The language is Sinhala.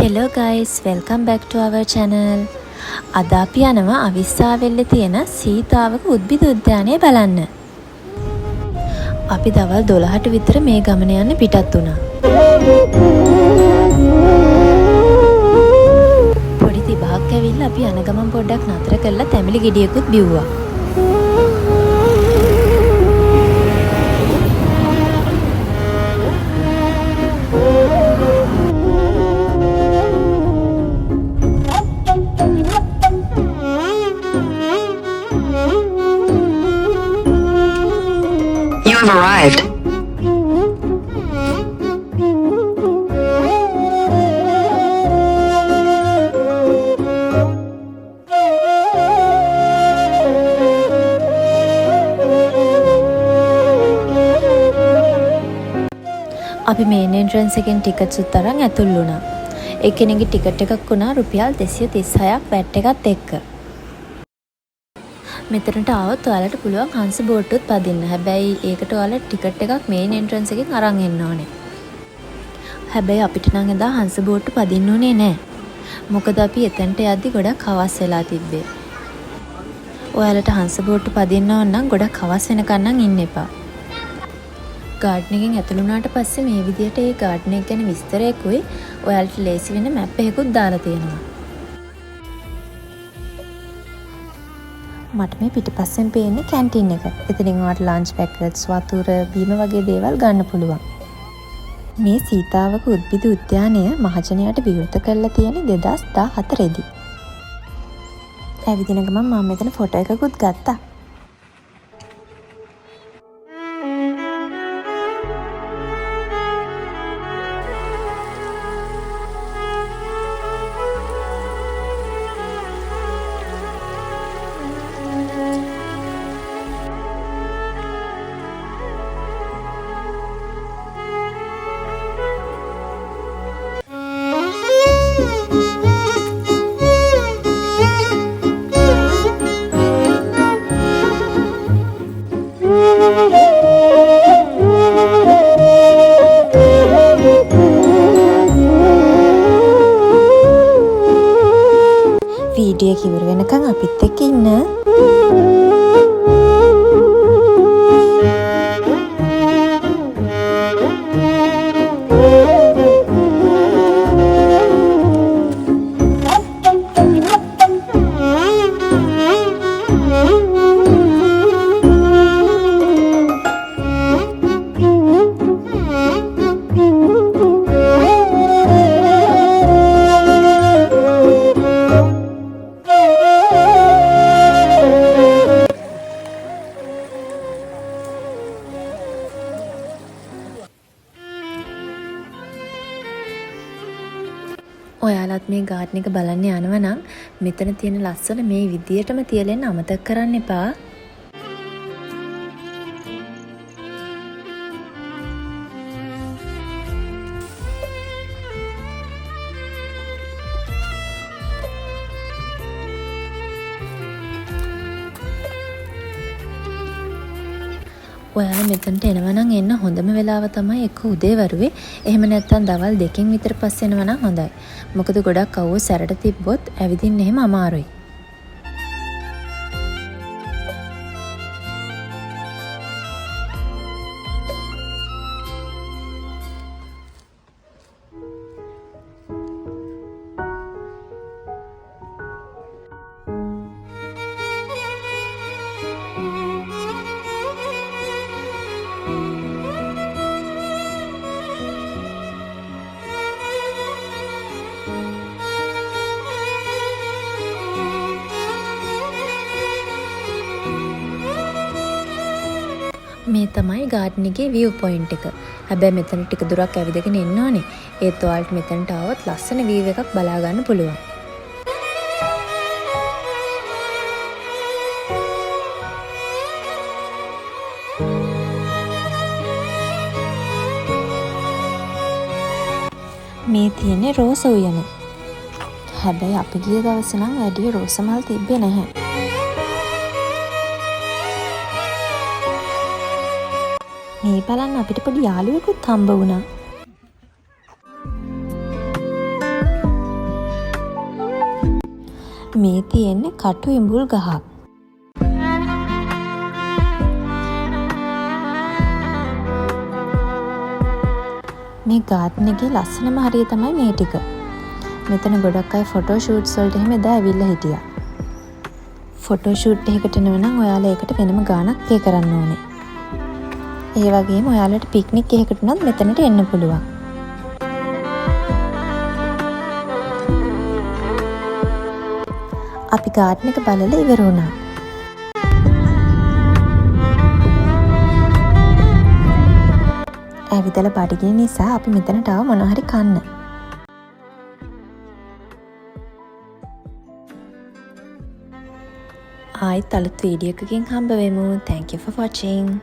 Hello guys, welcome back to our channel. අද අපි යනවා අවිස්සාවෙල්ලේ තියෙන සීතාවක උද්භිද උද්‍යානය බලන්න. අපි දවල් 12ට විතර මේ ගමන යන්න පිටත් වුණා. පොඩි තිබහක් ඇවිල්ලා අපි යන ගමන් පොඩ්ඩක් නතර කරලා තැඹිලි ගෙඩියකුත් බිව්වා. Arrived. අපි මේන් එන්ට්‍රන්ස් එකෙන් ටිකට්ස් උත් අරන් ඇතුල් වුණා. එක්කෙනෙක්ගේ ටිකට් එකක් වුණා රුපියල් 236ක් වැට් එකත් එක්ක. මෙතනට ආවොත් ඔයාලට පුළුවන් හංස බෝට්ටුත් පදින්න. හැබැයි ඒකට ඔයාලට ටිකට් එකක් මේන් එන්ට්‍රන්ස් එකෙන් අරන් එන්න ඕනේ. හැබැයි අපිට නම් එදා හංස බෝට්ටු පදින්න උනේ නැහැ. මොකද අපි එතනට යද්දි ගොඩක් හවස් වෙලා තිබ්බේ. ඔයාලට හංස බෝට්ටු පදින්න ඕන නම් ගොඩක් හවස් වෙනකන් නම් ඉන්න එපා. ගාඩන් එකෙන් ඇතුළු වුණාට පස්සේ මේ විදියට ඒ ගාඩන් එක ගැන විස්තරයකුයි ඔයාලට ලේසි වෙන මැප් එකකුත් දාලා තියෙනවා. මට මේ පිටිපස්සෙන් පේන්නේ කැන්ටින් එක. එතනින් ඔයාලට ලන්ච් පැකට්ස්, වතුර, බීම වගේ දේවල් ගන්න පුළුවන්. මේ සීතාවක උද්භිද උද්‍යානය මහජනයාට විවෘත කරලා තියෙන්නේ 2014 දී. ඇවිදින ගමන් මම මෙතන ෆොටෝ එකකුත් ගත්තා. වීඩියෝ කිවර වෙනකන් අපිත් එක්ක ඉන්න. ඔයාලත් මේ ගාඩන් එක බලන්න යනවා නම් මෙතන තියෙන ලස්සන මේ විදියටම තියලෙන්න අමතක කරන්න එපා. ඔයාලා මෙතනට එනවා නම් එන්න හොඳම වෙලාව තමයි එක්ක උදේවරුේ. එහෙම නැත්නම් දවල් 2කින් විතර පස්සේ එනවා නම් හොඳයි. මොකද ගොඩක් අවුව සැරට තිබ්බොත් ඇවිදින්න එහෙම අමාරුයි. මේ තමයි ගාඩන් එකේ view point එක. හැබැයි මෙතන ටික දුරක් ඇවිදගෙන එන්න ඕනේ. ඒත් ඔයාලට මෙතනට ආවොත් ලස්සන view එකක් බලා ගන්න පුළුවන්. මේ තියෙන්නේ රෝස උයන. හැබැයි අපි ගිය දවසේ නම් වැඩි රෝස මල් තිබ්බේ නැහැ. මේ බලන්න අපිට පොඩි යාළුවෙකුත් හම්බ වුණා. මේ තියෙන්නේ කටු ඉඹුල් ගහක්. මේ ගාඩන් එකේ ලස්සනම හරිය තමයි මේ ටික. මෙතන ගොඩක් අය ෆොටෝ ෂූට්ස් වලට එහෙම එදා ඇවිල්ලා හිටියා. ෆොටෝ ෂූට් එකකට එනවා නම් ඔයාලා ඒකට වෙනම ගාණක් පේ කරන්න ඕනේ. ඒ වගේම ඔයාලට පික්නික් එකකට උනත් මෙතනට එන්න පුළුවන්. අපි ගාඩන් එක බලලා ඉවර වුණා. ඇවිදලා බඩගිනි නිසා අපි මෙතනට ආව මොනවා හරි කන්න. ආයෙත් අලුත් වීඩියෝ එකකින් හම්බ වෙමු. Thank you for watching.